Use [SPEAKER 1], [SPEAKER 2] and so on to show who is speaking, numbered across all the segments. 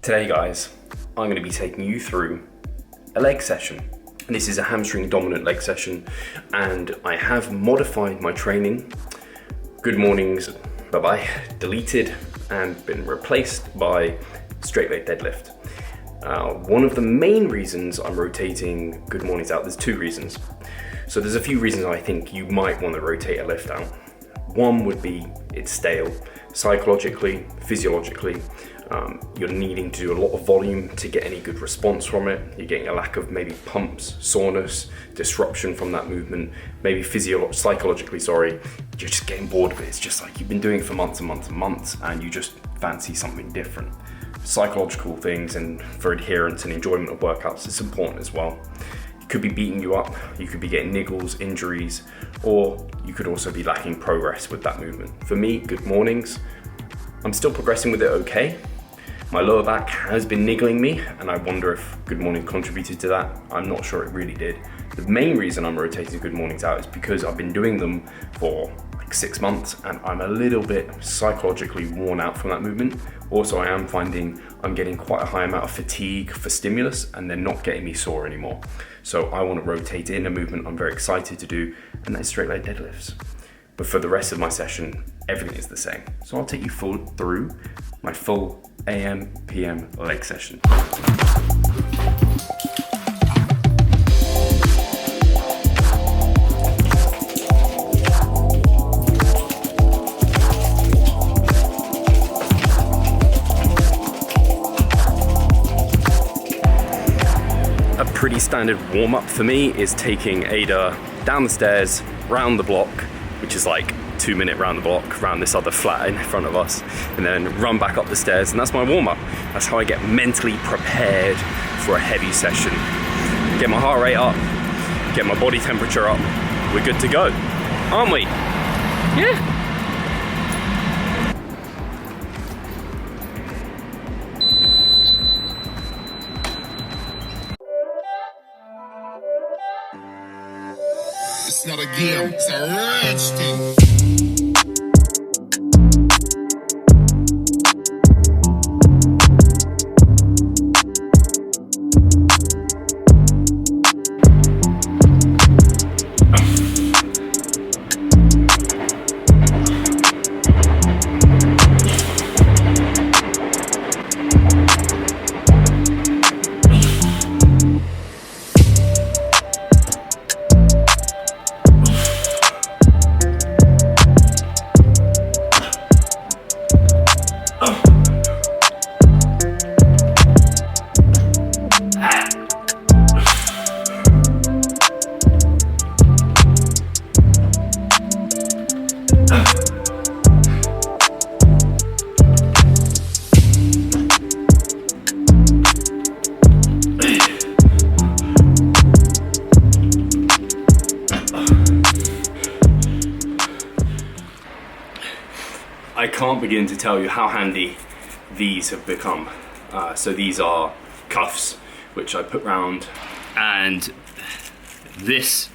[SPEAKER 1] Today guys, I'm going to be taking you through a leg session. And this is a hamstring dominant leg session, and I have modified my training. Good mornings, bye-bye, deleted and been replaced by straight leg deadlift. One of the main reasons I'm rotating good mornings out, there's two reasons. So there's a few reasons I think you might want to rotate a lift out. One would be it's stale. Psychologically, physiologically, you're needing to do a lot of volume to get any good response from it. You're getting a lack of maybe pumps, soreness, disruption from that movement. Maybe psychologically, you're just getting bored of it. It's just like you've been doing it for months and months and months, and you just fancy something different. Psychological things and for adherence and enjoyment of workouts, it's important as well. It could be beating you up, you could be getting niggles, injuries, or you could also be lacking progress with that movement. For me, good mornings, I'm still progressing with it okay. My lower back has been niggling me, and I wonder if good morning contributed to that. I'm not sure it really did. The main reason I'm rotating good mornings out is because I've been doing them for like 6 months and I'm a little bit psychologically worn out from that movement. Also, I am finding I'm getting quite a high amount of fatigue for stimulus and they're not getting me sore anymore. So I want to rotate in a movement I'm very excited to do, and that's straight leg deadlifts. But for the rest of my session, everything is the same. So I'll take you through my full AM, PM leg session. A pretty standard warm-up for me is taking Ada down the stairs, round the block, which is like 2-minute round the block, round this other flat in front of us, and then run back up the stairs, and that's my warm-up. That's how I get mentally prepared for a heavy session. Get my heart rate up, get my body temperature up, we're good to go, aren't we? Yeah.
[SPEAKER 2] It's not a game, it's a rich thing.
[SPEAKER 1] I can't begin to tell you how handy these have become. So these are cuffs, which I put round, and this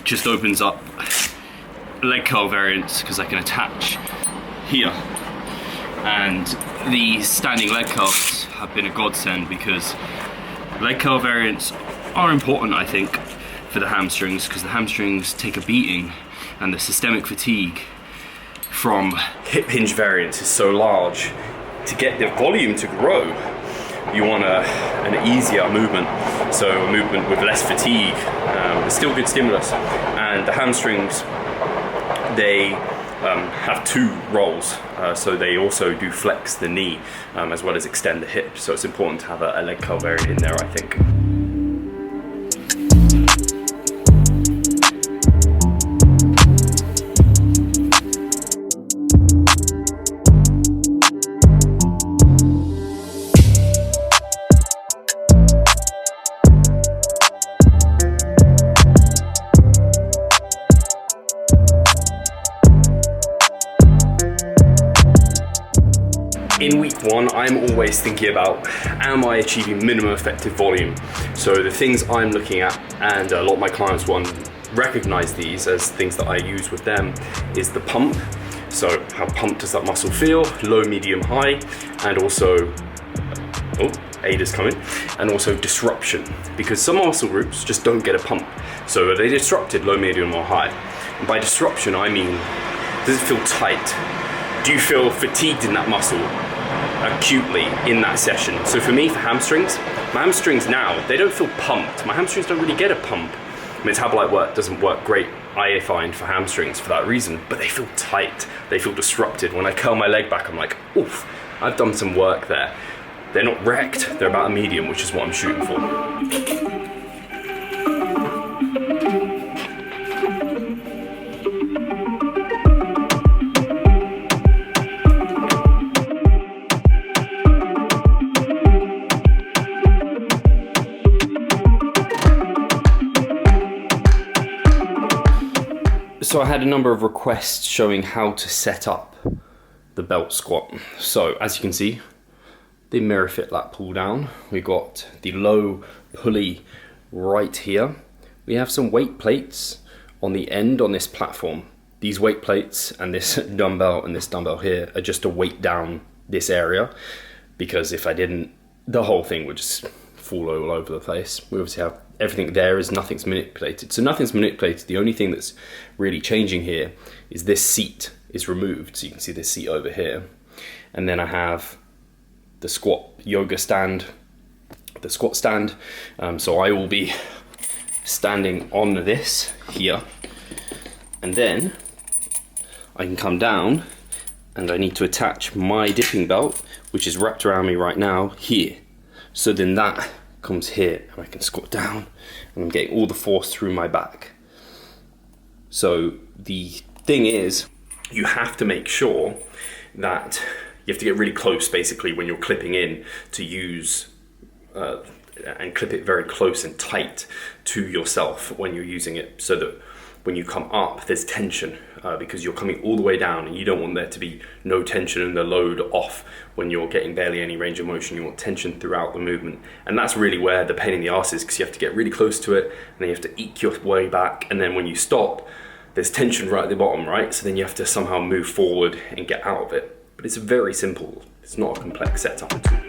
[SPEAKER 1] just opens up leg curl variants because I can attach here. And these standing leg curls have been a godsend because leg curl variants are important, I think, for the hamstrings, because the hamstrings take a beating and the systemic fatigue from hip hinge variance is so large. To get the volume to grow, you want an easier movement, so a movement with less fatigue, but still good stimulus. And the hamstrings, they have two roles, so they also do flex the knee as well as extend the hip, so it's important to have a leg curl variant in there, I think. In week one, I'm always thinking about, am I achieving minimum effective volume? So the things I'm looking at, and a lot of my clients will recognize these as things that I use with them, is the pump. So how pumped does that muscle feel? Low, medium, high, and also Oh, Ada's coming. And also disruption, because some muscle groups just don't get a pump. So are they disrupted, low, medium, or high? And by disruption, I mean, does it feel tight? Do you feel fatigued in that muscle acutely in that session? So for me, for hamstrings, my hamstrings now, they don't feel pumped. My hamstrings don't really get a pump. Metabolite work doesn't work great, I find, for hamstrings for that reason, but they feel tight, they feel disrupted. When I curl my leg back, I'm like, oof, I've done some work there. They're not wrecked, they're about a medium, which is what I'm shooting for. So I had a number of requests showing how to set up the belt squat. So as you can see, the mirror fit lat pull down. We got the low pulley right here. We have some weight plates on the end on this platform. These weight plates and this dumbbell here are just to weight down this area, because if I didn't, the whole thing would just fall all over the place. We obviously have everything there, is nothing's manipulated. So nothing's manipulated. The only thing that's really changing here is this seat is removed. So you can see this seat over here. And then I have the squat yoga stand, the squat stand. So I will be standing on this here. And then I can come down and I need to attach my dipping belt, which is wrapped around me right now, here. So then that comes here and I can squat down and I'm getting all the force through my back. So the thing is, you have to make sure that you have to get really close basically when you're clipping in to use and clip it very close and tight to yourself when you're using it, so that when you come up there's tension, because you're coming all the way down and you don't want there to be no tension and the load off when you're getting barely any range of motion. You want tension throughout the movement, and that's really where the pain in the arse is, because you have to get really close to it and then you have to eke your way back, and then when you stop there's tension right at the bottom, right? So then you have to somehow move forward and get out of it. But it's very simple, it's not a complex setup at all.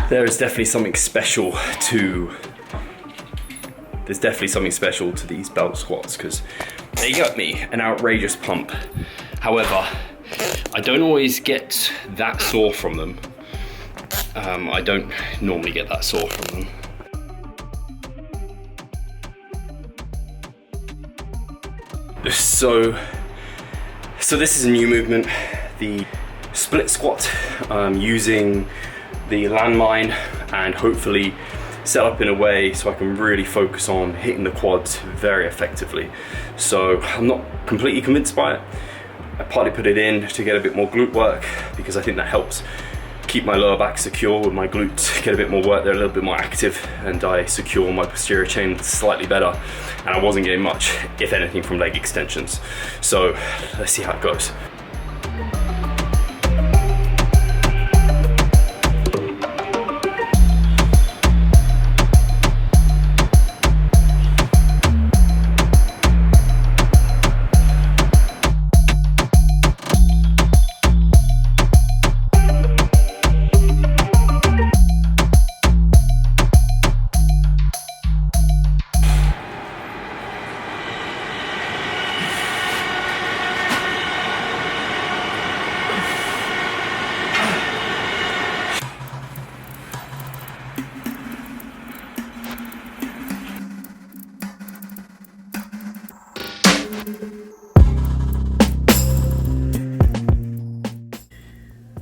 [SPEAKER 1] There is definitely something special to these belt squats, because they got me an outrageous pump. However, I don't always get that sore from them. I don't normally get that sore from them. So this is a new movement, the split squat, using the landmine, and hopefully set up in a way so I can really focus on hitting the quads very effectively. So I'm not completely convinced by it. I partly put it in to get a bit more glute work, because I think that helps keep my lower back secure with my glutes, get a bit more work, they're a little bit more active, and I secure my posterior chain slightly better. And I wasn't getting much, if anything, from leg extensions. So let's see how it goes.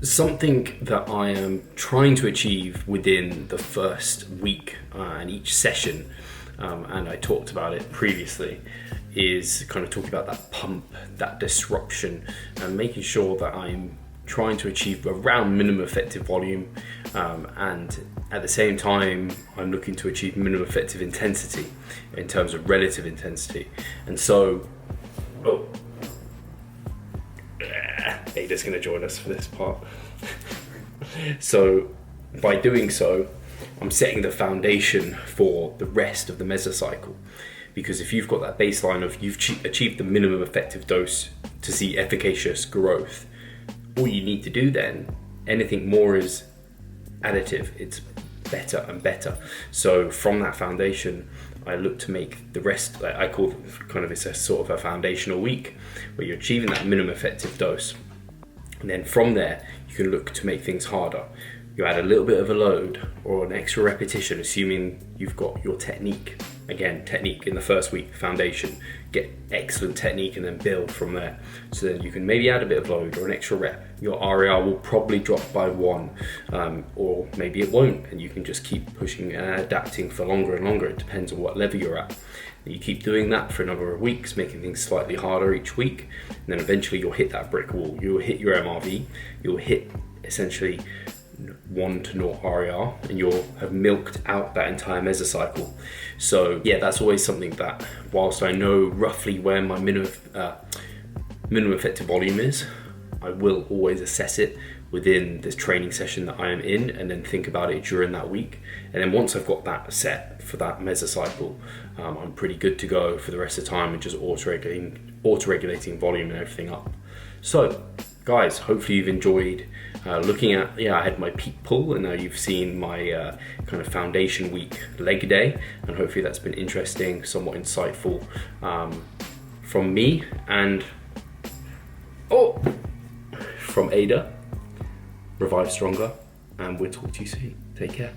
[SPEAKER 1] something that I am trying to achieve within the first week and each session, and I talked about it previously, is kind of talking about that pump, that disruption, and making sure that I'm trying to achieve around minimum effective volume, and at the same time I'm looking to achieve minimum effective intensity in terms of relative intensity. And so Ada's going to join us for this part. So by doing so, I'm setting the foundation for the rest of the mesocycle, because if you've got that baseline of you've achieved the minimum effective dose to see efficacious growth, all you need to do then, anything more is additive. It's better and better. So from that foundation, I look to make the rest, I call kind of, it's a sort of a foundational week where you're achieving that minimum effective dose. And then from there, you can look to make things harder. You add a little bit of a load or an extra repetition, assuming you've got your technique. Again, technique in the first week, foundation, get excellent technique and then build from there. So then you can maybe add a bit of load or an extra rep. Your RAR will probably drop by 1, or maybe it won't, and you can just keep pushing and adapting for longer and longer. It depends on what level you're at. And you keep doing that for a number of weeks, making things slightly harder each week, and then eventually you'll hit that brick wall. You'll hit your MRV, you'll hit essentially 1 to 0 RAR, and you'll have milked out that entire mesocycle. So yeah, that's always something that, whilst I know roughly where my minimum effective volume is, I will always assess it within this training session that I am in, and then think about it during that week. And then once I've got that set for that mesocycle, I'm pretty good to go for the rest of the time and just auto-regulating volume and everything up. So guys, hopefully you've enjoyed looking at, I had my peak pull, and now you've seen my kind of foundation week leg day, and hopefully that's been interesting, somewhat insightful from me and from Ada. Revive stronger, and we'll talk to you soon. Take care.